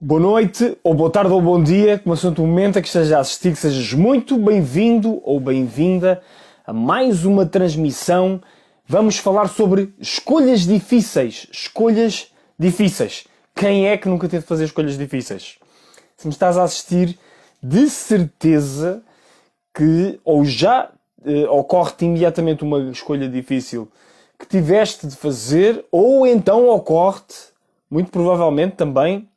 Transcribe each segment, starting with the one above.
Boa noite, ou boa tarde, ou bom dia, como assunto momento a que esteja a assistir, que sejas muito bem-vindo ou bem-vinda a mais uma transmissão. Vamos falar sobre escolhas difíceis. Escolhas difíceis. Quem é que nunca teve de fazer escolhas difíceis? Se me estás a assistir, de certeza que ou já ocorre-te imediatamente uma escolha difícil que tiveste de fazer, ou então ocorre-te, muito provavelmente também,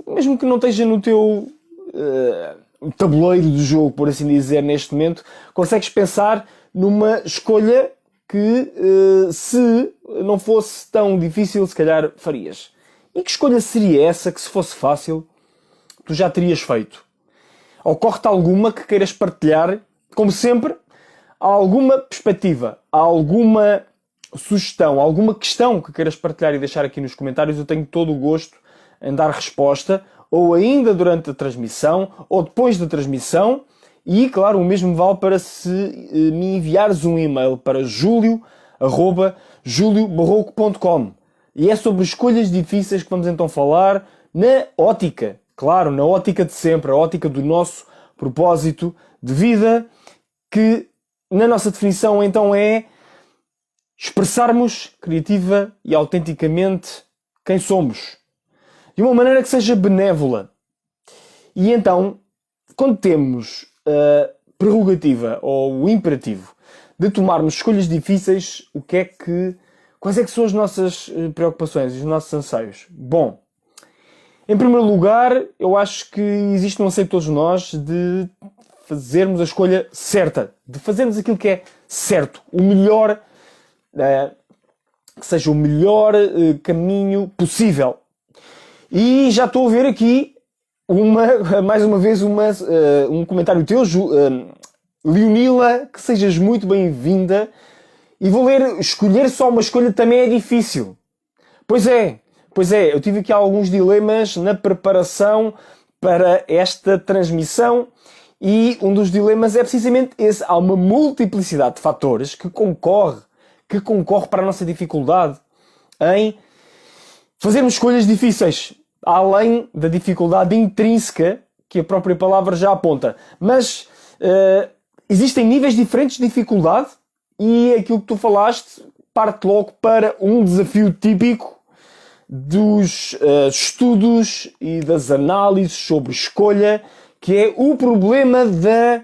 mesmo que não esteja no teu tabuleiro do jogo, por assim dizer, neste momento, consegues pensar numa escolha que, se não fosse tão difícil, se calhar farias. E que escolha seria essa que, se fosse fácil, tu já terias feito? Ocorre-te alguma que queiras partilhar? Como sempre, há alguma perspectiva, há alguma sugestão, alguma questão que queiras partilhar e deixar aqui nos comentários, eu tenho todo o gosto em dar resposta, ou ainda durante a transmissão, ou depois da transmissão, e claro, o mesmo vale para se me enviares um e-mail para julio@juliobarroco.com. E é sobre escolhas difíceis que vamos então falar na ótica, claro, na ótica de sempre, a ótica do nosso propósito de vida, que na nossa definição então é expressarmos criativa e autenticamente quem somos, de uma maneira que seja benévola. E então, quando temos a prerrogativa ou o imperativo de tomarmos escolhas difíceis, quais é que são as nossas preocupações, os nossos anseios? Bom, em primeiro lugar, eu acho que existe um anseio de todos nós de fazermos a escolha certa, de fazermos aquilo que é certo, o melhor, que seja o melhor caminho possível. E já estou a ver aqui, mais uma vez, um comentário teu, Leonila, que sejas muito bem-vinda. E vou ler, escolher só uma escolha também é difícil. Pois é, eu tive aqui alguns dilemas na preparação para esta transmissão e um dos dilemas é precisamente esse. Há uma multiplicidade de fatores que concorre para a nossa dificuldade em fazermos escolhas difíceis, além da dificuldade intrínseca que a própria palavra já aponta. Mas existem níveis diferentes de dificuldade e aquilo que tu falaste parte logo para um desafio típico dos estudos e das análises sobre escolha, que é o problema da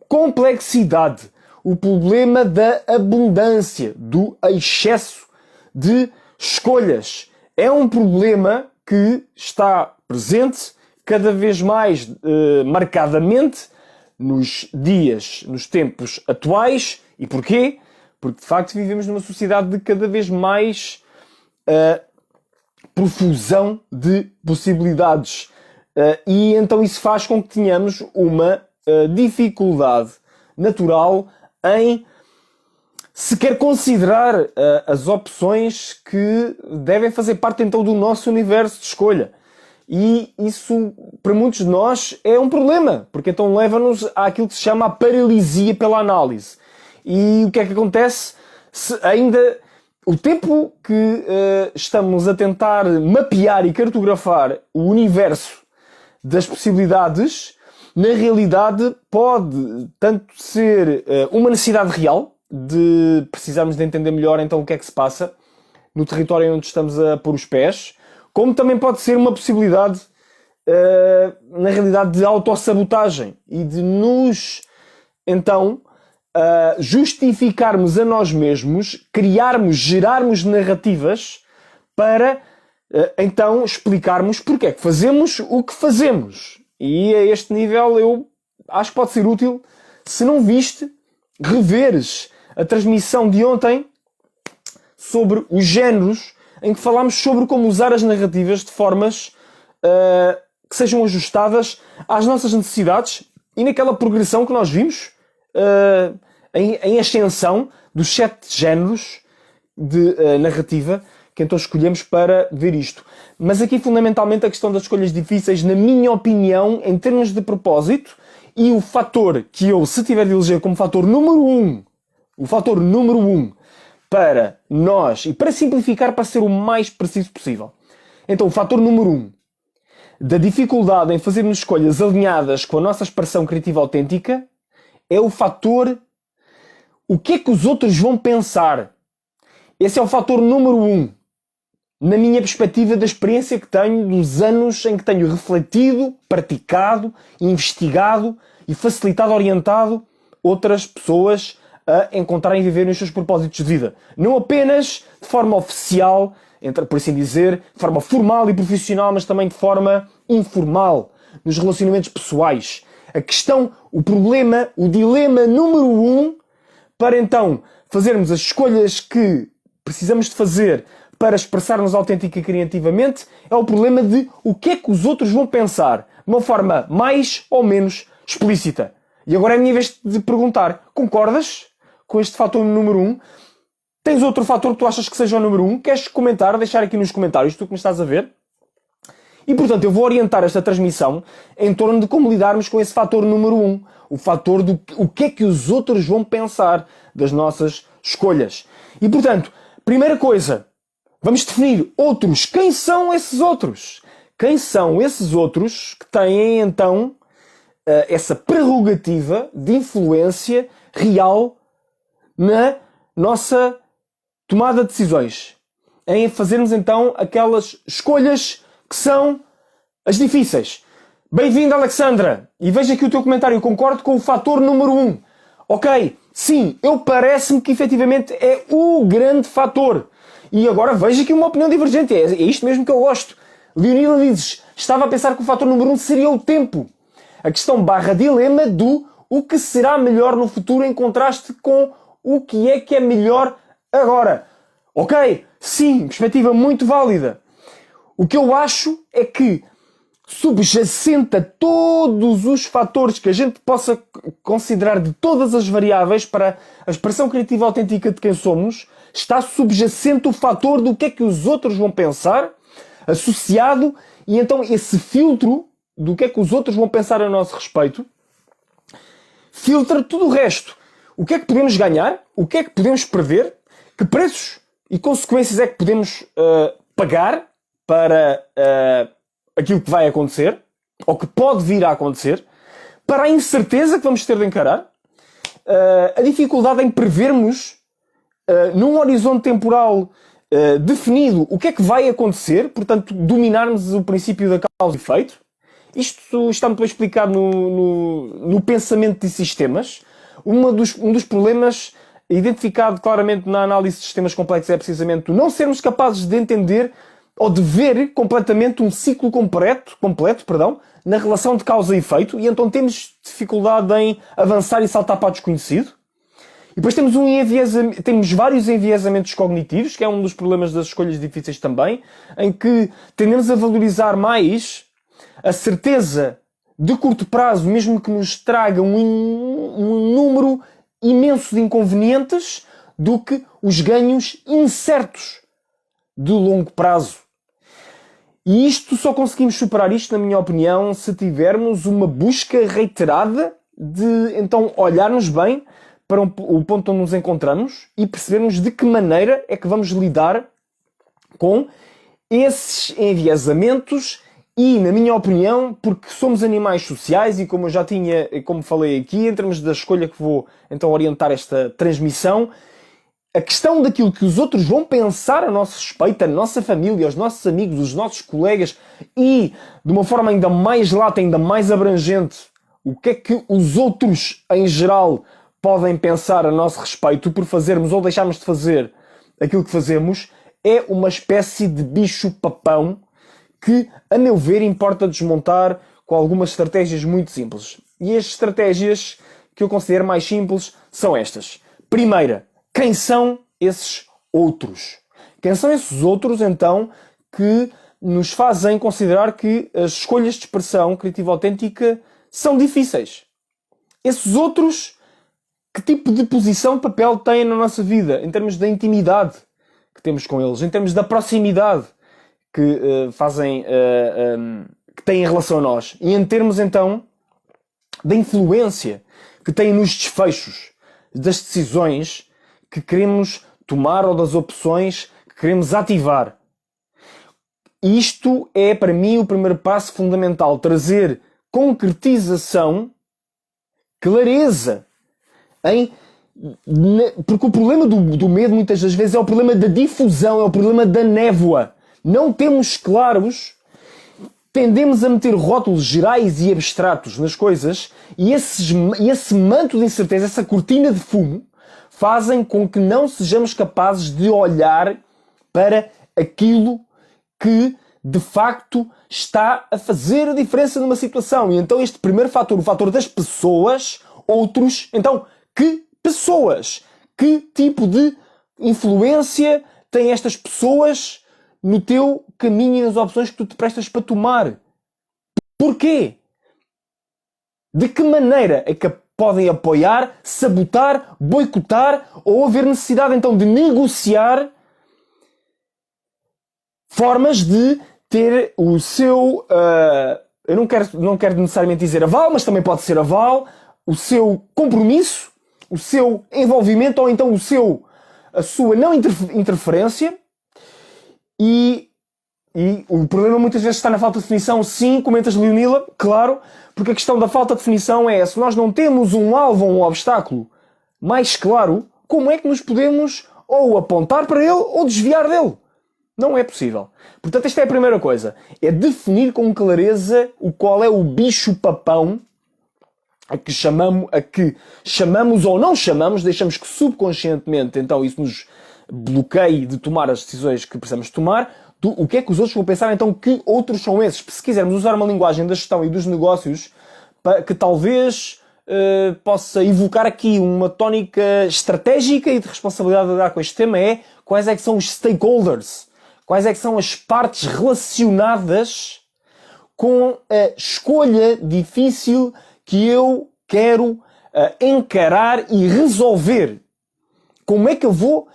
complexidade, o problema da abundância, do excesso de escolhas. É um problema que está presente cada vez mais marcadamente nos tempos atuais. E porquê? Porque de facto vivemos numa sociedade de cada vez mais profusão de possibilidades. E então isso faz com que tenhamos uma dificuldade natural em sequer considerar as opções que devem fazer parte então do nosso universo de escolha. E isso, para muitos de nós, é um problema, porque então leva-nos àquilo que se chama a paralisia pela análise. E o que é que acontece? Se ainda o tempo que estamos a tentar mapear e cartografar o universo das possibilidades, na realidade pode tanto ser uma necessidade real, de precisarmos de entender melhor então o que é que se passa no território onde estamos a pôr os pés, como também pode ser uma possibilidade, na realidade, de autossabotagem e de nos, então, justificarmos a nós mesmos, gerarmos narrativas para, então, explicarmos porque é que fazemos o que fazemos. E a este nível eu acho que pode ser útil, se não viste, reveres a transmissão de ontem sobre os géneros, em que falámos sobre como usar as narrativas de formas que sejam ajustadas às nossas necessidades e naquela progressão que nós vimos em ascensão dos 7 géneros de narrativa que então escolhemos para ver isto. Mas aqui fundamentalmente a questão das escolhas difíceis, na minha opinião, em termos de propósito, e o fator que eu, se tiver de eleger como fator número 1, o fator número 1 para nós, e para simplificar, para ser o mais preciso possível, Então, o fator número 1 da dificuldade em fazermos escolhas alinhadas com a nossa expressão criativa autêntica é o fator o que é que os outros vão pensar. Esse é o fator número 1. Na minha perspectiva da experiência que tenho, dos anos em que tenho refletido, praticado, investigado e facilitado, orientado outras pessoas a encontrarem e viverem os seus propósitos de vida. Não apenas de forma oficial, por assim dizer, de forma formal e profissional, mas também de forma informal, nos relacionamentos pessoais. A questão, o problema, o dilema número 1 para então fazermos as escolhas que precisamos de fazer para expressar-nos autêntica e criativamente é o problema de o que é que os outros vão pensar, de uma forma mais ou menos explícita. E agora é a minha vez de perguntar, concordas com este fator número 1? Tens outro fator que tu achas que seja o número 1? Queres comentar, deixar aqui nos comentários, tu que me estás a ver? E portanto eu vou orientar esta transmissão em torno de como lidarmos com esse fator número 1. O fator do o que é que os outros vão pensar das nossas escolhas. E portanto, primeira coisa, vamos definir outros. Quem são esses outros? Quem são esses outros que têm então essa prerrogativa de influência real na nossa tomada de decisões? Em fazermos então aquelas escolhas que são as difíceis. Bem-vinda, Alexandra! E veja aqui o teu comentário. Eu concordo com o fator número 1. Ok, sim, parece-me que efetivamente é o grande fator. E agora veja aqui uma opinião divergente. É isto mesmo que eu gosto. Leonila dizes, estava a pensar que o fator número 1 seria o tempo. A questão / dilema do o que será melhor no futuro em contraste com o que é melhor agora. Ok, sim, perspectiva muito válida. O que eu acho é que subjacente a todos os fatores que a gente possa considerar de todas as variáveis para a expressão criativa autêntica de quem somos, está subjacente o fator do que é que os outros vão pensar, associado, e então esse filtro do que é que os outros vão pensar a nosso respeito, filtra tudo o resto. O que é que podemos ganhar? O que é que podemos perder? Que preços e consequências é que podemos pagar para aquilo que vai acontecer, ou que pode vir a acontecer, para a incerteza que vamos ter de encarar, a dificuldade em prevermos, num horizonte temporal definido, o que é que vai acontecer, portanto, dominarmos o princípio da causa e efeito. Isto está muito bem explicado no pensamento de sistemas. Um dos problemas identificado claramente na análise de sistemas complexos é precisamente não sermos capazes de entender ou de ver completamente um ciclo completo, na relação de causa e efeito, e então temos dificuldade em avançar e saltar para o desconhecido. E depois temos vários enviesamentos cognitivos, que é um dos problemas das escolhas difíceis também, em que tendemos a valorizar mais a certeza de curto prazo, mesmo que nos traga um número imenso de inconvenientes, do que os ganhos incertos de longo prazo. E isto só conseguimos superar isto, na minha opinião, se tivermos uma busca reiterada de então olharmos bem para o ponto onde nos encontramos e percebermos de que maneira é que vamos lidar com esses enviesamentos e, na minha opinião, porque somos animais sociais e como eu já tinha, como falei aqui, em termos da escolha que vou então orientar esta transmissão, a questão daquilo que os outros vão pensar a nosso respeito, a nossa família, os nossos amigos, os nossos colegas e, de uma forma ainda mais lata, ainda mais abrangente, o que é que os outros, em geral, podem pensar a nosso respeito por fazermos ou deixarmos de fazer aquilo que fazemos, é uma espécie de bicho-papão que, a meu ver, importa desmontar com algumas estratégias muito simples. E as estratégias que eu considero mais simples são estas. Primeira, quem são esses outros? Quem são esses outros, então, que nos fazem considerar que as escolhas de expressão criativa autêntica são difíceis? Esses outros, que tipo de posição, papel têm na nossa vida, em termos da intimidade que temos com eles, em termos da proximidade que que têm em relação a nós, e em termos, então, da influência que têm nos desfechos das decisões que queremos tomar ou das opções que queremos ativar. isto é, para mim, o primeiro passo fundamental. Trazer concretização, clareza. Porque o problema do medo, muitas das vezes, é o problema da difusão, é o problema da névoa. Não temos claros, tendemos a meter rótulos gerais e abstratos nas coisas, e esse manto de incerteza, essa cortina de fumo, fazem com que não sejamos capazes de olhar para aquilo que, de facto, está a fazer a diferença numa situação. E então este primeiro fator, o fator das pessoas, outros, então, que pessoas? Que tipo de influência têm estas pessoas no teu caminho e nas opções que tu te prestas para tomar? Porquê? De que maneira é que podem apoiar, sabotar, boicotar ou haver necessidade então de negociar formas de ter o seu, eu não quero necessariamente dizer aval, mas também pode ser aval, o seu compromisso, o seu envolvimento ou então a sua não interferência. E o problema muitas vezes está na falta de definição. Sim, comentas, Leonila, claro, porque a questão da falta de definição é, se nós não temos um alvo ou um obstáculo mais claro, como é que nos podemos ou apontar para ele ou desviar dele? Não é possível. Portanto, esta é a primeira coisa. É definir com clareza qual é o bicho-papão a que chamamos ou não chamamos, deixamos que subconscientemente, então, isso nos bloqueie de tomar as decisões que precisamos tomar. O que é que os outros vão pensar, então, que outros são esses? Se quisermos usar uma linguagem da gestão e dos negócios que talvez possa evocar aqui uma tónica estratégica e de responsabilidade de lidar com este tema, é quais é que são os stakeholders, quais é que são as partes relacionadas com a escolha difícil que eu quero encarar e resolver. Como é que eu vou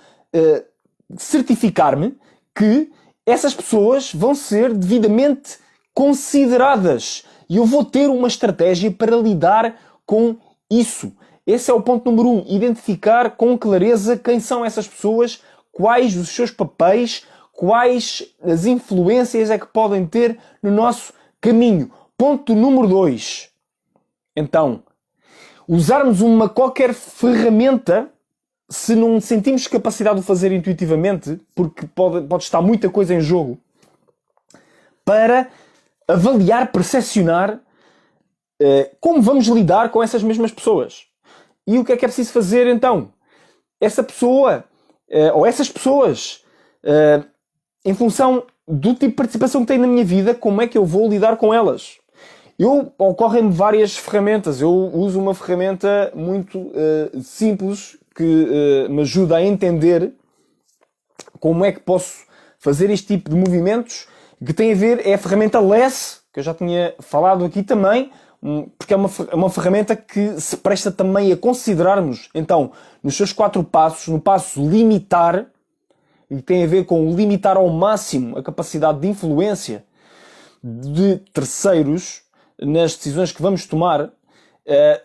certificar-me que essas pessoas vão ser devidamente consideradas e eu vou ter uma estratégia para lidar com isso? Esse é o ponto número 1. Identificar com clareza quem são essas pessoas, quais os seus papéis, quais as influências é que podem ter no nosso caminho. Ponto número 2. Então, usarmos qualquer ferramenta, se não sentimos capacidade de o fazer intuitivamente, porque pode estar muita coisa em jogo, para avaliar, percepcionar como vamos lidar com essas mesmas pessoas. E o que é preciso fazer então? Essa pessoa, ou essas pessoas, em função do tipo de participação que têm na minha vida, como é que eu vou lidar com elas? Ocorrem-me várias ferramentas. Eu uso uma ferramenta muito simples que me ajuda a entender como é que posso fazer este tipo de movimentos, que tem a ver, é a ferramenta LESS, que eu já tinha falado aqui também, porque é uma ferramenta que se presta também a considerarmos, então, nos seus 4 passos, no passo limitar, e tem a ver com limitar ao máximo a capacidade de influência de terceiros nas decisões que vamos tomar,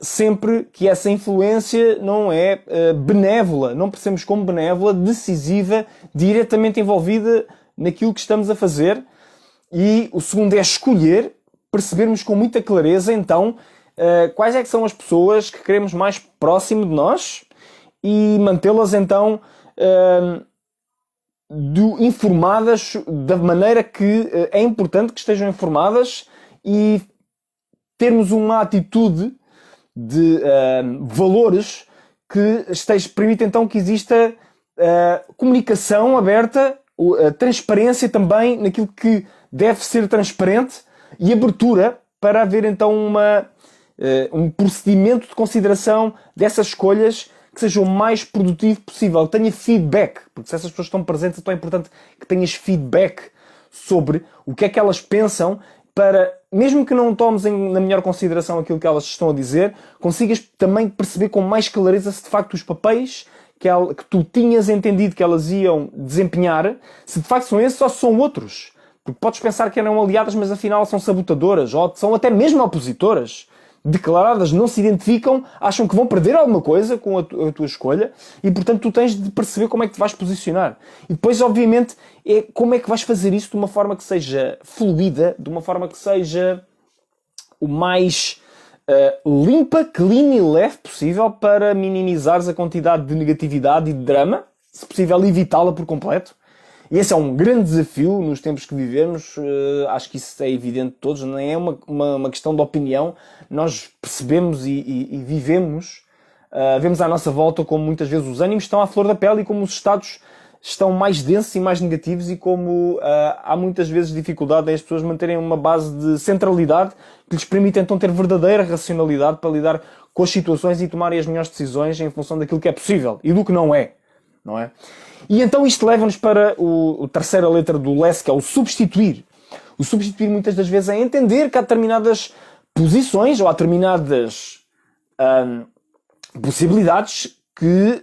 sempre que essa influência não é benévola, não percebemos como benévola, decisiva, diretamente envolvida naquilo que estamos a fazer. E o segundo é escolher, percebermos com muita clareza, então, quais é que são as pessoas que queremos mais próximo de nós e mantê-las, então, informadas da maneira que é importante que estejam informadas e termos uma atitude de valores que permite então que exista comunicação aberta, transparência também naquilo que deve ser transparente e abertura para haver então um procedimento de consideração dessas escolhas que seja o mais produtivo possível, que tenha feedback, porque se essas pessoas estão presentes, então é importante que tenhas feedback sobre o que é que elas pensam, para, mesmo que não tomes na melhor consideração aquilo que elas estão a dizer, consigas também perceber com mais clareza se de facto os papéis que tu tinhas entendido que elas iam desempenhar, se de facto são esses ou são outros. Porque podes pensar que eram aliadas, mas afinal são sabotadoras, ou são até mesmo opositoras. declaradas, não se identificam, acham que vão perder alguma coisa com a tua escolha e, portanto, tu tens de perceber como é que te vais posicionar. E depois, obviamente, é como é que vais fazer isso de uma forma que seja fluida, de uma forma que seja o mais limpa, clean e leve possível para minimizares a quantidade de negatividade e de drama, se possível evitá-la por completo. E esse é um grande desafio nos tempos que vivemos, acho que isso é evidente a todos, não é uma questão de opinião, nós percebemos e vivemos, vemos à nossa volta como muitas vezes os ânimos estão à flor da pele e como os estados estão mais densos e mais negativos e como há muitas vezes dificuldade em as pessoas manterem uma base de centralidade que lhes permite então ter verdadeira racionalidade para lidar com as situações e tomarem as melhores decisões em função daquilo que é possível e do que não é. Não é? E então isto leva-nos para a terceira letra do LESS, que é o substituir. O substituir muitas das vezes é entender que há determinadas posições ou há determinadas possibilidades que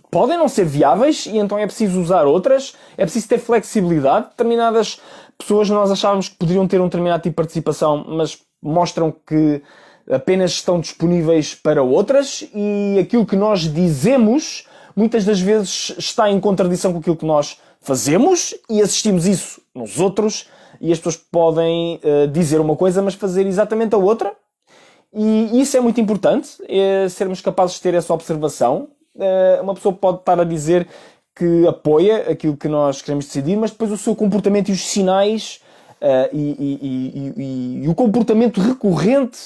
podem não ser viáveis e então é preciso usar outras, é preciso ter flexibilidade. Determinadas pessoas nós achávamos que poderiam ter um determinado tipo de participação, mas mostram que apenas estão disponíveis para outras e aquilo que nós dizemos muitas das vezes está em contradição com aquilo que nós fazemos e assistimos isso nos outros e as pessoas podem dizer uma coisa mas fazer exatamente a outra e isso é muito importante, sermos capazes de ter essa observação. Uma pessoa pode estar a dizer que apoia aquilo que nós queremos decidir, mas depois o seu comportamento e os sinais e o comportamento recorrente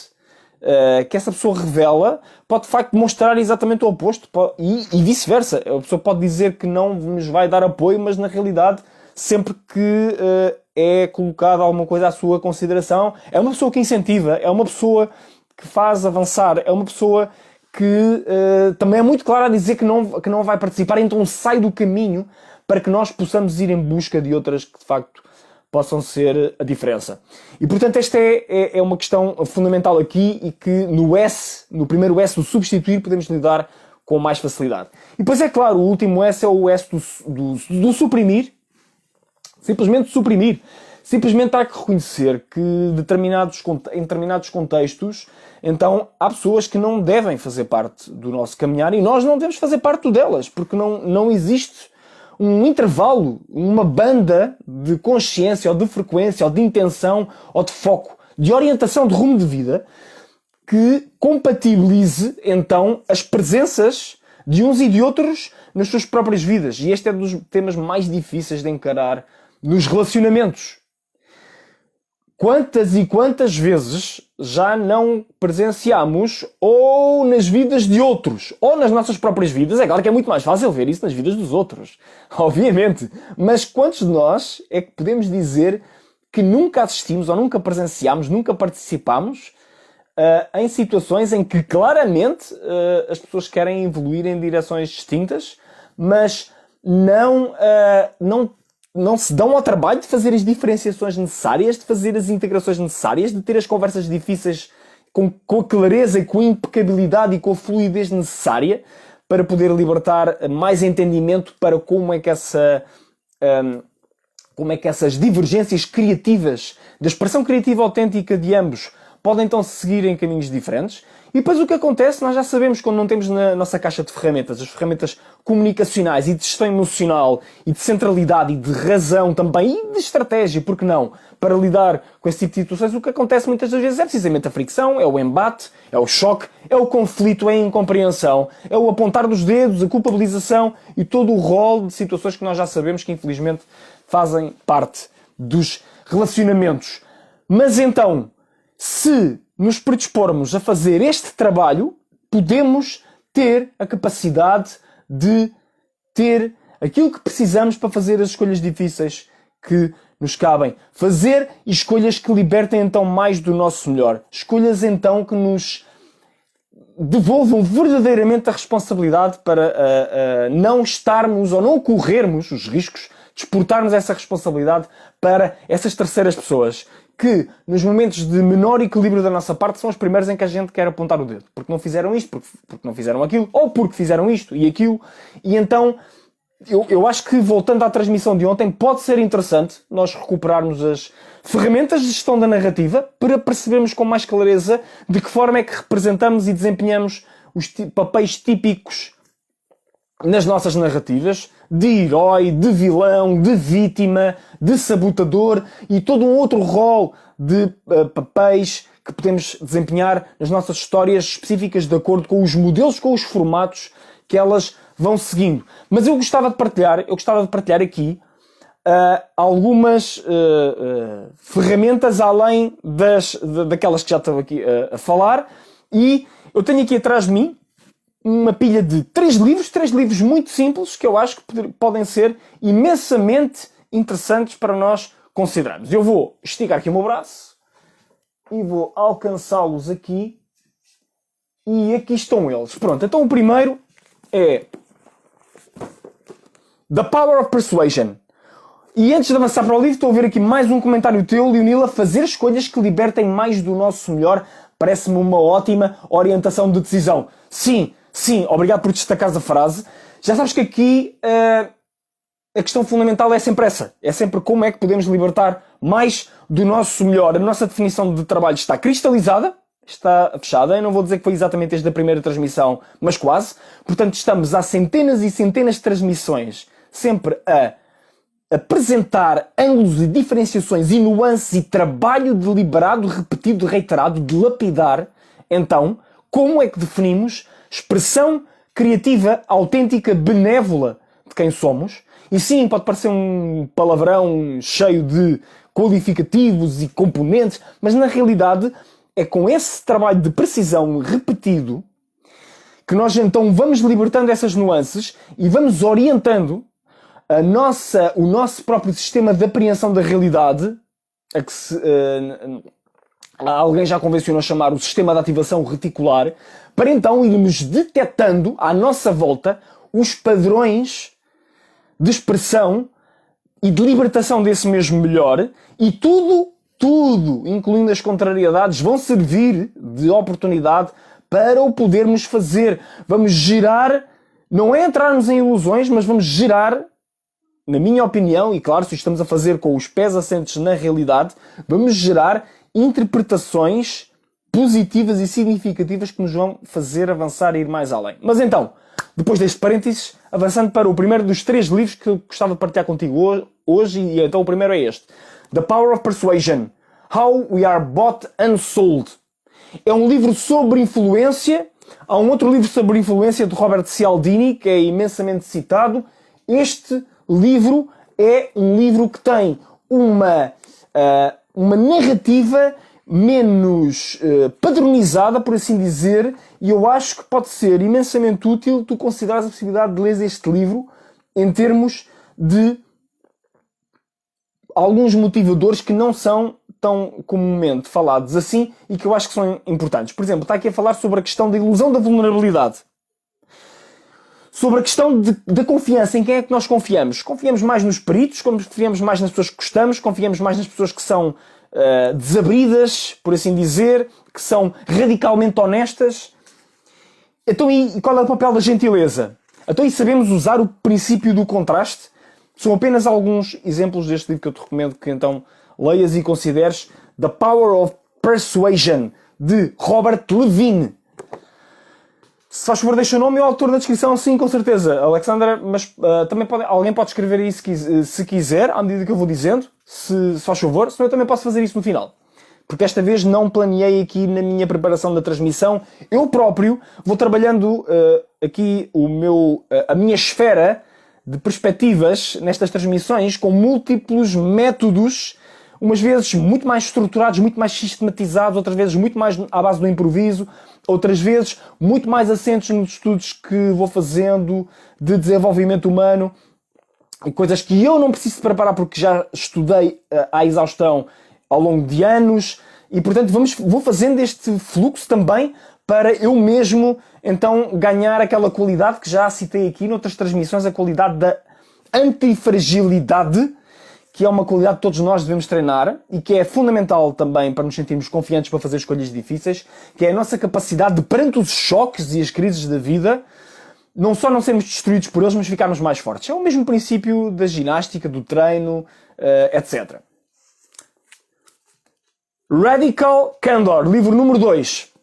que essa pessoa revela pode de facto mostrar exatamente o oposto e vice-versa. A pessoa pode dizer que não nos vai dar apoio, mas na realidade sempre que é colocada alguma coisa à sua consideração, é uma pessoa que incentiva, é uma pessoa que faz avançar, é uma pessoa que também é muito clara a dizer que não vai participar, então sai do caminho para que nós possamos ir em busca de outras que de facto possam ser a diferença. E portanto esta é uma questão fundamental aqui e que no primeiro S do substituir podemos lidar com mais facilidade. E depois é claro, o último S é o S do suprimir. Simplesmente suprimir. Simplesmente há que reconhecer que em determinados contextos, então há pessoas que não devem fazer parte do nosso caminhar e nós não devemos fazer parte delas, porque não existe um intervalo, uma banda de consciência, ou de frequência, ou de intenção, ou de foco, de orientação de rumo de vida, que compatibilize, então, as presenças de uns e de outros nas suas próprias vidas. E este é um dos temas mais difíceis de encarar nos relacionamentos. Quantas e quantas vezes já não presenciamos ou nas vidas de outros, ou nas nossas próprias vidas? É claro que é muito mais fácil ver isso nas vidas dos outros, obviamente. Mas quantos de nós é que podemos dizer que nunca assistimos ou nunca presenciámos, nunca participámos em situações em que claramente as pessoas querem evoluir em direções distintas, mas não se dão ao trabalho de fazer as diferenciações necessárias, de fazer as integrações necessárias, de ter as conversas difíceis com a clareza e com a impecabilidade e com a fluidez necessária para poder libertar mais entendimento para como é que essas divergências criativas, da expressão criativa autêntica de ambos, podem então seguir em caminhos diferentes. E depois o que acontece, nós já sabemos quando não temos na nossa caixa de ferramentas, as ferramentas comunicacionais e de gestão emocional e de centralidade e de razão também e de estratégia, porque não, para lidar com esse tipo de situações, o que acontece muitas das vezes é precisamente a fricção, é o embate, é o choque, é o conflito, é a incompreensão, é o apontar dos dedos, a culpabilização e todo o rol de situações que nós já sabemos que infelizmente fazem parte dos relacionamentos. Mas então, se nos predispormos a fazer este trabalho, podemos ter a capacidade de ter aquilo que precisamos para fazer as escolhas difíceis que nos cabem. Fazer escolhas que libertem então mais do nosso melhor. Escolhas então que nos devolvam verdadeiramente a responsabilidade para não estarmos ou não corrermos os riscos de exportarmos essa responsabilidade para essas terceiras pessoas que, nos momentos de menor equilíbrio da nossa parte, são os primeiros em que a gente quer apontar o dedo. Porque não fizeram isto, porque não fizeram aquilo, ou porque fizeram isto e aquilo. E então, eu acho que, voltando à transmissão de ontem, pode ser interessante nós recuperarmos as ferramentas de gestão da narrativa para percebermos com mais clareza de que forma é que representamos e desempenhamos os papéis típicos nas nossas narrativas, de herói, de vilão, de vítima, de sabotador e todo um outro rol de papéis que podemos desempenhar nas nossas histórias específicas de acordo com os modelos, com os formatos que elas vão seguindo. Mas eu gostava de partilhar aqui algumas ferramentas além daquelas que já estou aqui a falar, e eu tenho aqui atrás de mim uma pilha de 3 livros muito simples que eu acho que podem ser imensamente interessantes para nós considerarmos. Eu vou esticar aqui o meu braço e vou alcançá-los aqui, e aqui estão eles. Pronto, então o primeiro é The Power of Persuasion. E antes de avançar para o livro, estou a ver aqui mais um comentário teu, Leonila. Fazer escolhas que libertem mais do nosso melhor parece-me uma ótima orientação de decisão. Sim, obrigado por destacares a frase. Já sabes que aqui a questão fundamental é sempre essa. É sempre como é que podemos libertar mais do nosso melhor. A nossa definição de trabalho está cristalizada, está fechada. Eu não vou dizer que foi exatamente desde a primeira transmissão, mas quase. Portanto, estamos há centenas e centenas de transmissões sempre a apresentar ângulos e diferenciações e nuances e trabalho deliberado, repetido, reiterado, de lapidar. Então, como é que definimos expressão criativa, autêntica, benévola de quem somos? E sim, pode parecer um palavrão cheio de qualificativos e componentes, mas na realidade é com esse trabalho de precisão repetido que nós então vamos libertando essas nuances e vamos orientando o nosso próprio sistema de apreensão da realidade, a que alguém já convencionou chamar o sistema de ativação reticular, para então irmos detectando à nossa volta os padrões de expressão e de libertação desse mesmo melhor, e tudo, incluindo as contrariedades, vão servir de oportunidade para o podermos fazer. Vamos gerar, não é entrarmos em ilusões, mas vamos gerar, na minha opinião, e claro, se estamos a fazer com os pés assentes na realidade, vamos gerar interpretações positivas e significativas que nos vão fazer avançar e ir mais além. Mas então, depois deste parênteses, avançando para o primeiro dos 3 livros que eu gostava de partilhar contigo hoje, e então o primeiro é este. The Power of Persuasion. How We Are Bought and Sold. É um livro sobre influência. Há um outro livro sobre influência de Robert Cialdini, que é imensamente citado. Este livro é um livro que tem uma narrativa menos padronizada, por assim dizer, e eu acho que pode ser imensamente útil tu considerares a possibilidade de ler este livro em termos de alguns motivadores que não são tão comumente falados assim e que eu acho que são importantes. Por exemplo, está aqui a falar sobre a questão da ilusão da vulnerabilidade. Sobre a questão da confiança. Em quem é que nós confiamos? Confiamos mais nos peritos, confiamos mais nas pessoas que gostamos, confiamos mais nas pessoas que são desabridas, por assim dizer, que são radicalmente honestas. Então, e qual é o papel da gentileza? Então, e sabemos usar o princípio do contraste? São apenas alguns exemplos deste livro que eu te recomendo que então leias e consideres. The Power of Persuasion, de Robert Levine. Se faz favor, deixa o nome e o autor na descrição, sim, com certeza, Alexandra, mas também alguém pode escrever aí se quiser, à medida que eu vou dizendo, se faz favor, senão eu também posso fazer isso no final. Porque esta vez não planeei aqui na minha preparação da transmissão. Eu próprio vou trabalhando aqui a minha esfera de perspectivas nestas transmissões com múltiplos métodos, umas vezes muito mais estruturados, muito mais sistematizados, outras vezes muito mais à base do improviso, outras vezes muito mais assentes nos estudos que vou fazendo de desenvolvimento humano, e coisas que eu não preciso de preparar porque já estudei à exaustão ao longo de anos, e portanto vou fazendo este fluxo também para eu mesmo então ganhar aquela qualidade que já citei aqui noutras transmissões, a qualidade da antifragilidade, que é uma qualidade que todos nós devemos treinar e que é fundamental também para nos sentirmos confiantes para fazer escolhas difíceis, que é a nossa capacidade de, perante os choques e as crises da vida, não só não sermos destruídos por eles, mas ficarmos mais fortes. É o mesmo princípio da ginástica, do treino, etc. Radical Candor, livro número 2.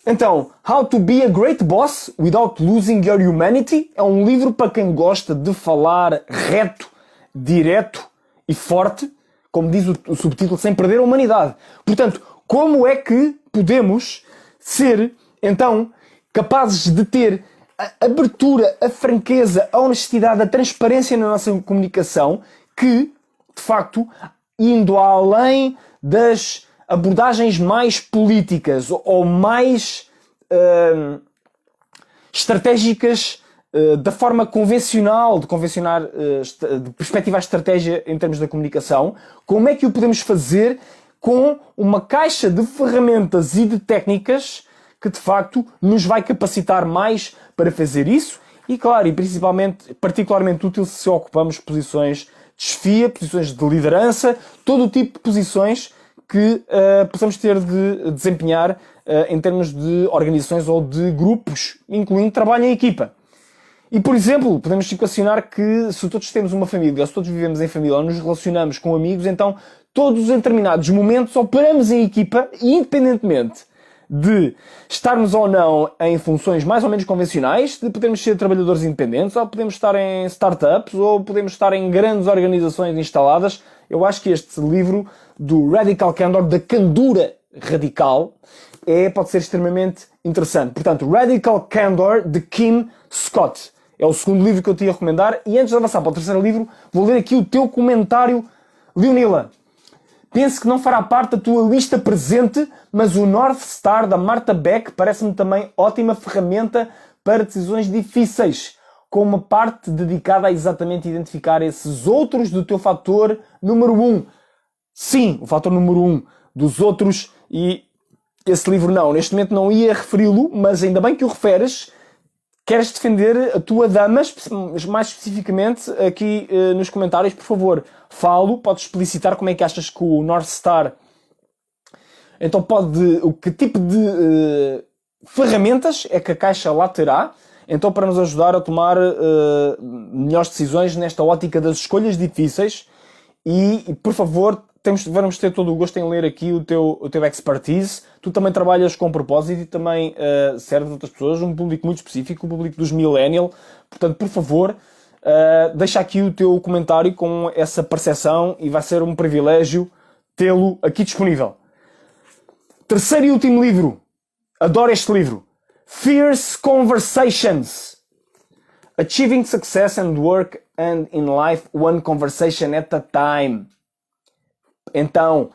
Então, How to be a Great Boss Without Losing Your Humanity é um livro para quem gosta de falar reto, direto e forte, como diz o subtítulo, sem perder a humanidade. Portanto, como é que podemos ser, então, capazes de ter a abertura, a franqueza, a honestidade, a transparência na nossa comunicação que, de facto, indo além das abordagens mais políticas ou mais estratégicas da forma convencional, de perspectiva à estratégia em termos da comunicação, como é que o podemos fazer com uma caixa de ferramentas e de técnicas que de facto nos vai capacitar mais para fazer isso e, claro, e particularmente útil se ocupamos posições de chefia, posições de liderança, todo o tipo de posições que possamos ter de desempenhar em termos de organizações ou de grupos, incluindo trabalho em equipa. E, por exemplo, podemos equacionar que se todos temos uma família, ou se todos vivemos em família, ou nos relacionamos com amigos, então todos em determinados momentos operamos em equipa, independentemente de estarmos ou não em funções mais ou menos convencionais, de podermos ser trabalhadores independentes, ou podemos estar em startups, ou podemos estar em grandes organizações instaladas. Eu acho que este livro do Radical Candor, da candura radical, pode ser extremamente interessante. Portanto, Radical Candor, de Kim Scott. É o segundo livro que eu te ia recomendar. E antes de avançar para o terceiro livro, vou ler aqui o teu comentário. Leonila, penso que não fará parte da tua lista presente, mas o North Star da Marta Beck parece-me também ótima ferramenta para decisões difíceis, com uma parte dedicada a exatamente identificar esses outros do teu fator número 1. Sim, o fator número 1 dos outros, e esse livro não. Neste momento não ia referi-lo, mas ainda bem que o referes. Queres defender a tua dama, mais especificamente aqui nos comentários, por favor, podes explicitar como é que achas que o North Star, então que tipo de ferramentas é que a caixa lá terá, então para nos ajudar a tomar melhores decisões nesta ótica das escolhas difíceis e por favor, vamos ter todo o gosto em ler aqui o teu expertise. Tu também trabalhas com propósito e também serves outras pessoas, um público muito específico, o público dos millennial. Portanto, por favor, deixa aqui o teu comentário com essa percepção e vai ser um privilégio tê-lo aqui disponível. Terceiro e último livro. Adoro este livro. Fierce Conversations. Achieving Success and Work and in Life One Conversation at a Time. Então,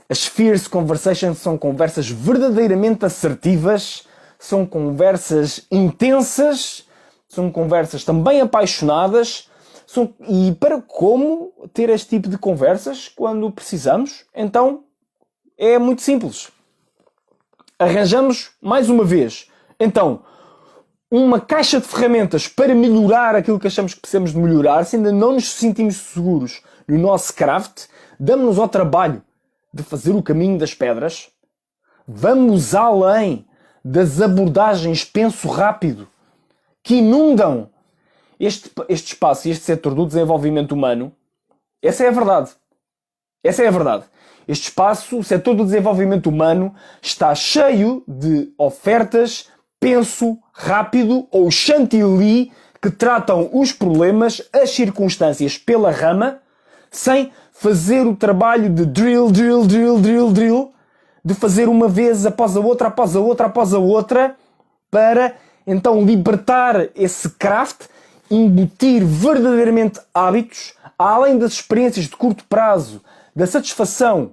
as Fierce Conversations são conversas verdadeiramente assertivas, são conversas intensas, são conversas também apaixonadas, e para como ter este tipo de conversas quando precisamos, então é muito simples. Arranjamos, mais uma vez, então, uma caixa de ferramentas para melhorar aquilo que achamos que precisamos de melhorar, se ainda não nos sentimos seguros no nosso craft, damos-nos ao trabalho de fazer o caminho das pedras, vamos além das abordagens penso rápido que inundam este espaço e este setor do desenvolvimento humano. Essa é a verdade. Essa é a verdade. Este espaço, o setor do desenvolvimento humano, está cheio de ofertas penso rápido ou chantilly que tratam os problemas, as circunstâncias pela rama, sem fazer o trabalho de drill, de fazer uma vez após a outra, para então libertar esse craft, embutir verdadeiramente hábitos, além das experiências de curto prazo, da satisfação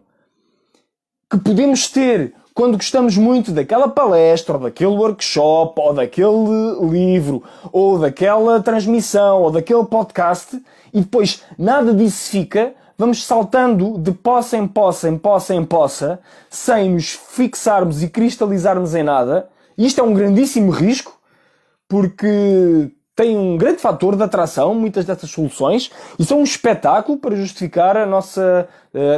que podemos ter quando gostamos muito daquela palestra, ou daquele workshop, ou daquele livro, ou daquela transmissão, ou daquele podcast, e depois nada disso fica, vamos saltando de poça em poça, sem nos fixarmos e cristalizarmos em nada. E isto é um grandíssimo risco, porque tem um grande fator de atração, muitas dessas soluções, e são um espetáculo para justificar a nossa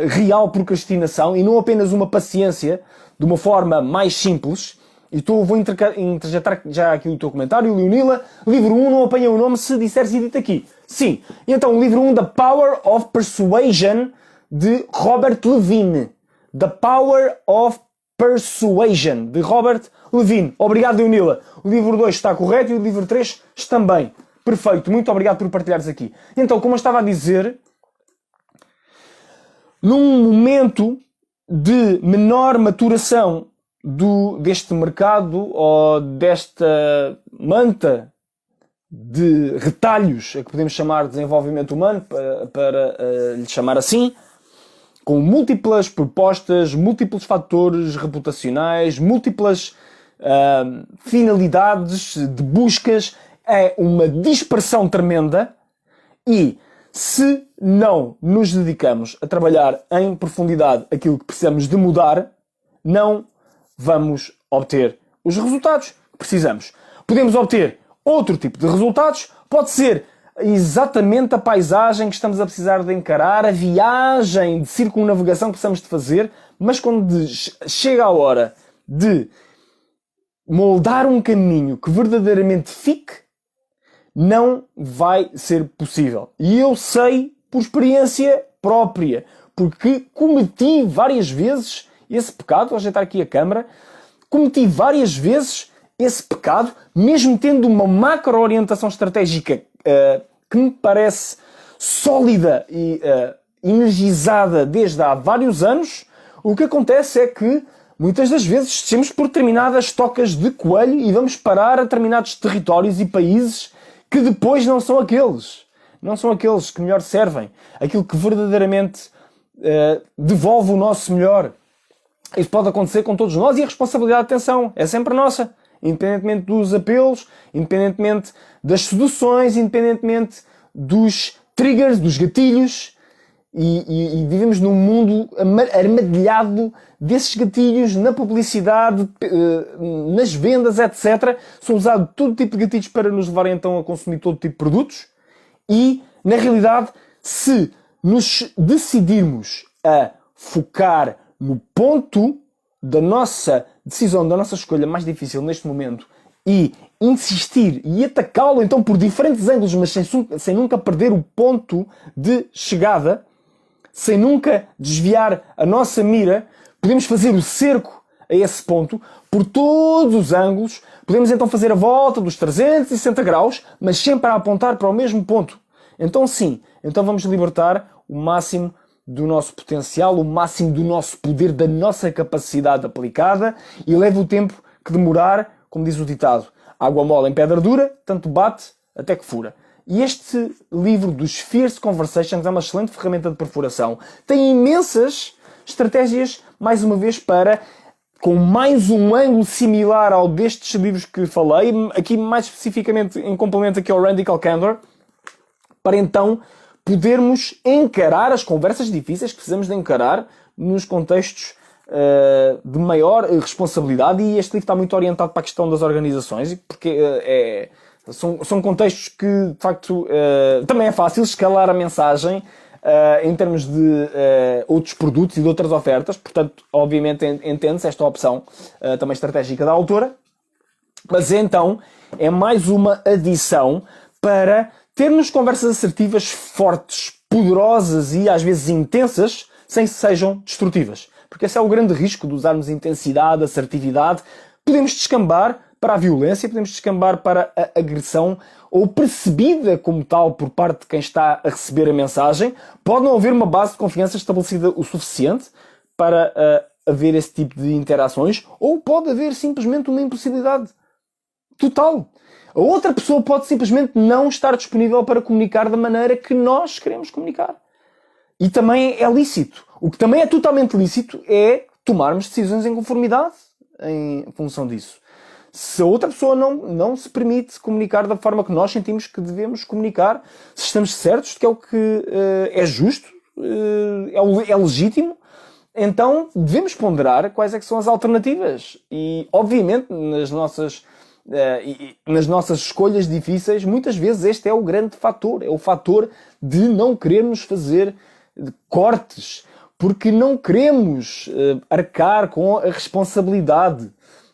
real procrastinação, e não apenas uma paciência, de uma forma mais simples, E vou interjetar já aqui o teu comentário, Leonila. Livro 1 não apanha o nome se disseres e dito aqui. Sim. E então, o livro 1, The Power of Persuasion, de Robert Levine. The Power of Persuasion, de Robert Levine. Obrigado, Leonila. O livro 2 está correto e o livro 3 também. Perfeito. Muito obrigado por partilhares aqui. Então, como eu estava a dizer, num momento de menor maturação deste mercado ou desta manta de retalhos, a que podemos chamar de desenvolvimento humano, para lhe chamar assim, com múltiplas propostas, múltiplos fatores reputacionais, múltiplas finalidades de buscas, é uma dispersão tremenda e se não nos dedicamos a trabalhar em profundidade aquilo que precisamos de mudar, não vamos obter os resultados que precisamos. Podemos obter outro tipo de resultados, pode ser exatamente a paisagem que estamos a precisar de encarar, a viagem de circunnavegação que precisamos de fazer, mas quando chega a hora de moldar um caminho que verdadeiramente fique, não vai ser possível. E eu sei por experiência própria, porque cometi várias vezes esse pecado. Vou ajeitar aqui a câmara. Cometi várias vezes esse pecado, mesmo tendo uma macro-orientação estratégica que me parece sólida e energizada desde há vários anos. O que acontece é que muitas das vezes descemos por determinadas tocas de coelho e vamos parar a determinados territórios e países que depois não são aqueles que melhor servem, aquilo que verdadeiramente devolve o nosso melhor. Isso pode acontecer com todos nós e a responsabilidade, atenção, é sempre nossa. Independentemente dos apelos, independentemente das seduções, independentemente dos triggers, dos gatilhos. E vivemos num mundo armadilhado desses gatilhos, na publicidade, nas vendas, etc. São usados todo tipo de gatilhos para nos levar então a consumir todo tipo de produtos. E, na realidade, se nos decidirmos a focar no ponto da nossa decisão, da nossa escolha mais difícil neste momento e insistir e atacá-lo então por diferentes ângulos, mas sem nunca perder o ponto de chegada, sem nunca desviar a nossa mira, podemos fazer o cerco a esse ponto por todos os ângulos. Podemos então fazer a volta dos 360 graus, mas sempre a apontar para o mesmo ponto. Então sim, então vamos libertar o máximo do nosso potencial, o máximo do nosso poder, da nossa capacidade aplicada, e leva o tempo que demorar, como diz o ditado, água mole em pedra dura, tanto bate até que fura. E este livro dos Fierce Conversations é uma excelente ferramenta de perfuração. Tem imensas estratégias, mais uma vez, para, com mais um ângulo similar ao destes livros que falei, aqui mais especificamente em complemento aqui ao Radical Candor, para então podermos encarar as conversas difíceis que precisamos de encarar nos contextos de maior responsabilidade. E este livro está muito orientado para a questão das organizações, porque são contextos que, de facto, também é fácil escalar a mensagem em termos de outros produtos e de outras ofertas. Portanto, obviamente, entende-se esta opção também estratégica da autora. Mas então, é mais uma adição para termos conversas assertivas fortes, poderosas e às vezes intensas, sem que sejam destrutivas. Porque esse é o grande risco de usarmos intensidade, assertividade. Podemos descambar para a violência, podemos descambar para a agressão, ou percebida como tal por parte de quem está a receber a mensagem. Pode não haver uma base de confiança estabelecida o suficiente para haver esse tipo de interações, ou pode haver simplesmente uma impossibilidade total. A outra pessoa pode simplesmente não estar disponível para comunicar da maneira que nós queremos comunicar. E também é lícito. O que também é totalmente lícito é tomarmos decisões em conformidade em função disso. Se a outra pessoa não se permite comunicar da forma que nós sentimos que devemos comunicar, se estamos certos de que é o que é justo, é legítimo, então devemos ponderar quais é que são as alternativas. E, obviamente, nas nossas escolhas difíceis, muias vezes este é o grande fator. É o fator de não querermos fazer cortes, porque não queremos arcar com a responsabilidade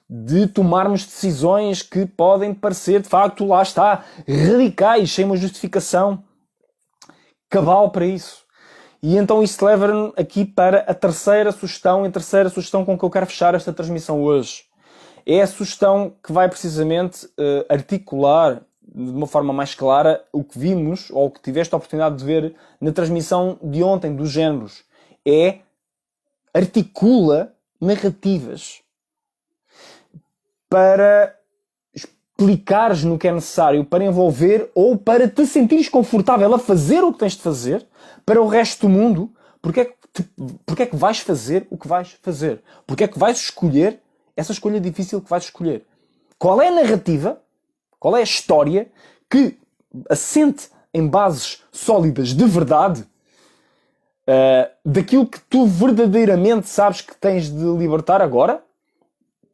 de tomarmos decisões que podem parecer, de facto, lá está, radicais, sem uma justificação cabal para isso. E então isso leva-me aqui para a terceira sugestão com que eu quero fechar esta transmissão hoje. É a sugestão que vai precisamente articular de uma forma mais clara o que vimos, ou o que tiveste a oportunidade de ver na transmissão de ontem, dos géneros. É articula narrativas para explicares no que é necessário, para envolver ou para te sentires confortável a fazer o que tens de fazer para o resto do mundo. Porque é que vais fazer o que vais fazer? Porque é que vais escolher essa escolha difícil que vais escolher? Qual é a narrativa? Qual é a história que assente em bases sólidas de verdade daquilo que tu verdadeiramente sabes que tens de libertar agora,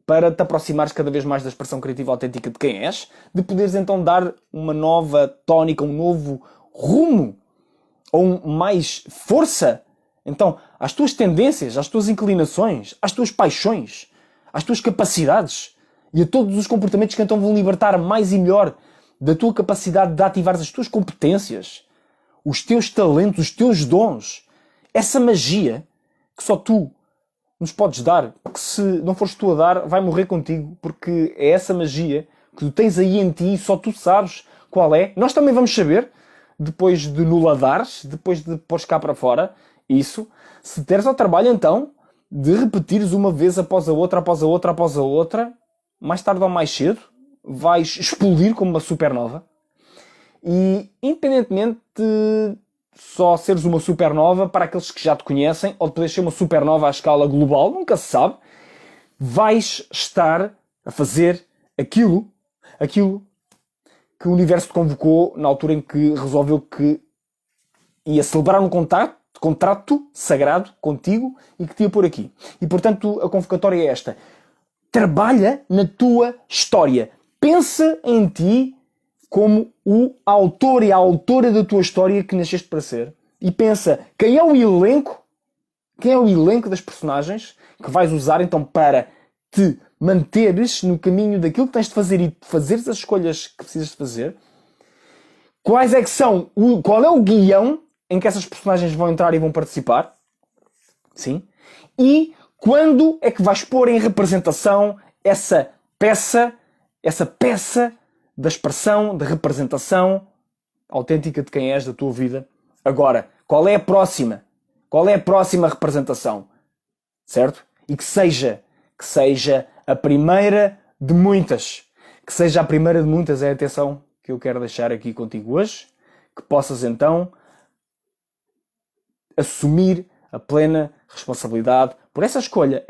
para te aproximares cada vez mais da expressão criativa autêntica de quem és, de poderes então dar uma nova tónica, um novo rumo, ou mais força, então, às tuas tendências, às tuas inclinações, às tuas paixões, às tuas capacidades e a todos os comportamentos que então vão libertar mais e melhor da tua capacidade de ativar as tuas competências, os teus talentos, os teus dons, essa magia que só tu nos podes dar, porque se não fores tu a dar, vai morrer contigo, porque é essa magia que tu tens aí em ti e só tu sabes qual é. Nós também vamos saber, depois de nos ladares, depois de pôres cá para fora, isso, se teres ao trabalho então, de repetires uma vez após a outra, após a outra, após a outra, mais tarde ou mais cedo, vais explodir como uma supernova. E, independentemente de só seres uma supernova para aqueles que já te conhecem, ou de poderes ser uma supernova à escala global, nunca se sabe, vais estar a fazer aquilo que o universo te convocou na altura em que resolveu que ia celebrar um contrato sagrado contigo e que te ia pôr aqui. E, portanto, a convocatória é esta. Trabalha na tua história. Pensa em ti como o autor e a autora da tua história que nasceste para ser. E pensa, quem é o elenco das personagens que vais usar então para te manteres no caminho daquilo que tens de fazer e fazeres as escolhas que precisas de fazer. Qual é o guião em que essas personagens vão entrar e vão participar? Sim. E quando é que vais pôr em representação essa peça da expressão, da representação autêntica de quem és, da tua vida? Agora, qual é a próxima? Qual é a próxima representação? Certo? E que seja a primeira de muitas. Que seja a primeira de muitas é a atenção que eu quero deixar aqui contigo hoje. Que possas então assumir a plena responsabilidade por essa escolha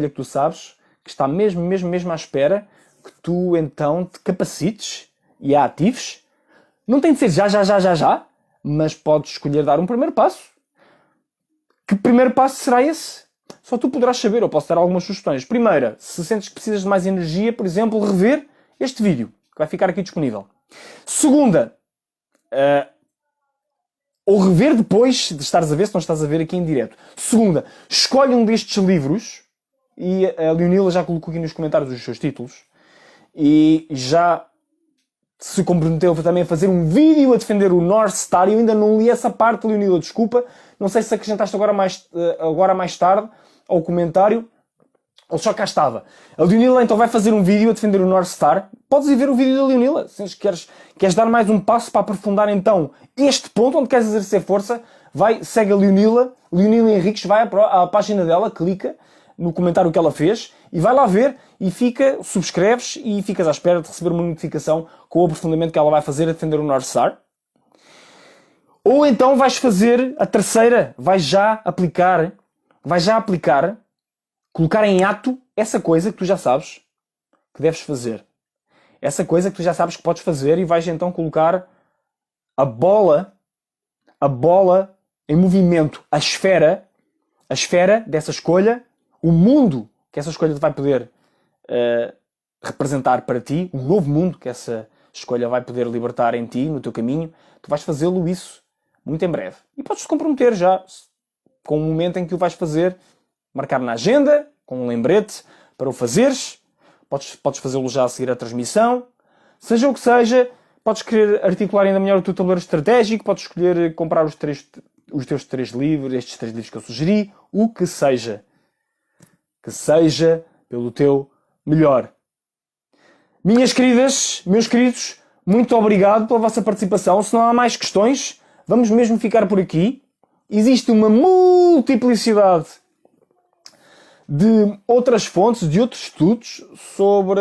que tu sabes que está mesmo à espera que tu então te capacites e a atives. Não tem de ser já, mas podes escolher dar um primeiro passo. Que primeiro passo será esse? Só tu poderás saber, eu posso dar algumas sugestões. Primeira, se sentes que precisas de mais energia, por exemplo, rever este vídeo, que vai ficar aqui disponível. Segunda, ou rever depois de estares a ver, se não estás a ver aqui em direto. Segunda, escolhe um destes livros, e a Leonila já colocou aqui nos comentários os seus títulos, e já se comprometeu também a fazer um vídeo a defender o North Star. Eu ainda não li essa parte, Leonila, desculpa. Não sei se acrescentaste agora mais tarde ao comentário, ou só cá estava. A Leonila então vai fazer um vídeo a defender o North Star. Podes ir ver o vídeo da Leonila. Se queres dar mais um passo para aprofundar então este ponto, onde queres exercer força, segue a Leonila Henriques, vai à página dela, clica no comentário que ela fez e vai lá ver e subscreves e ficas à espera de receber uma notificação com o aprofundamento que ela vai fazer a defender o North Star. Ou então vais fazer a terceira, vais já aplicar, colocar em ato essa coisa que tu já sabes que deves fazer. Essa coisa que tu já sabes que podes fazer e vais então colocar a bola em movimento, a esfera dessa escolha, o mundo que essa escolha vai poder representar para ti, o novo mundo que essa escolha vai poder libertar em ti, no teu caminho. Tu vais fazê-lo isso muito em breve. E podes te comprometer já com o momento em que o vais fazer, marcar na agenda, com um lembrete para o fazeres, podes fazê-lo já a seguir a transmissão. Seja o que seja, podes querer articular ainda melhor o teu tabuleiro estratégico, podes escolher comprar os teus 3 livros, estes 3 livros que eu sugeri, o que seja. Que seja pelo teu melhor. Minhas queridas, meus queridos, muito obrigado pela vossa participação. Se não há mais questões, vamos mesmo ficar por aqui. Existe uma multiplicidade de outras fontes, de outros estudos sobre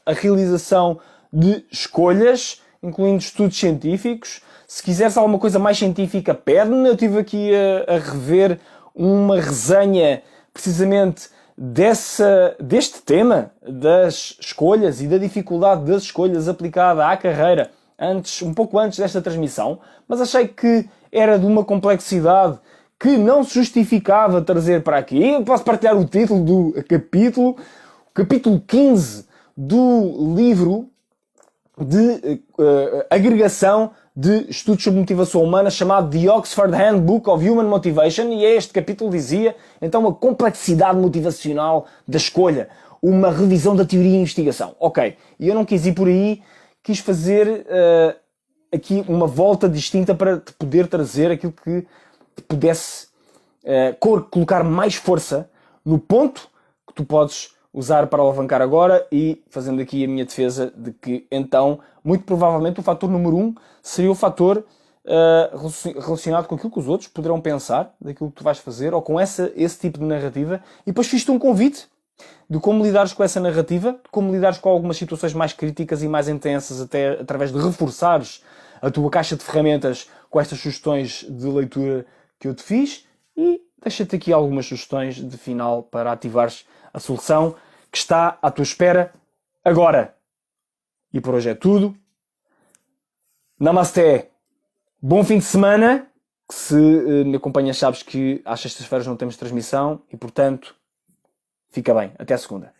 a realização de escolhas, incluindo estudos científicos. Se quiseres alguma coisa mais científica, pede-me. Eu estive aqui a rever uma resenha precisamente deste tema das escolhas e da dificuldade das escolhas aplicada à carreira um pouco antes desta transmissão, mas achei que era de uma complexidade que não se justificava trazer para aqui. Eu posso partilhar o título do capítulo, o capítulo 15 do livro de agregação de estudos sobre motivação humana chamado The Oxford Handbook of Human Motivation, e este capítulo dizia então a complexidade motivacional da escolha, uma revisão da teoria e investigação. Ok, e eu não quis ir por aí, quis fazer aqui uma volta distinta para te poder trazer aquilo que te pudesse colocar mais força no ponto que tu podes usar para alavancar agora, e fazendo aqui a minha defesa de que então, muito provavelmente, o fator número 1 seria o fator relacionado com aquilo que os outros poderão pensar daquilo que tu vais fazer, ou com esse tipo de narrativa, e depois fiz-te um convite de como lidares com essa narrativa, de como lidares com algumas situações mais críticas e mais intensas, até através de reforçares a tua caixa de ferramentas com estas sugestões de leitura que eu te fiz, e deixa-te aqui algumas sugestões de final para ativares a solução que está à tua espera agora. E por hoje é tudo. Namasté. Bom fim de semana. Se me acompanhas, sabes que às sextas-feiras não temos transmissão e, portanto, fica bem. Até a segunda.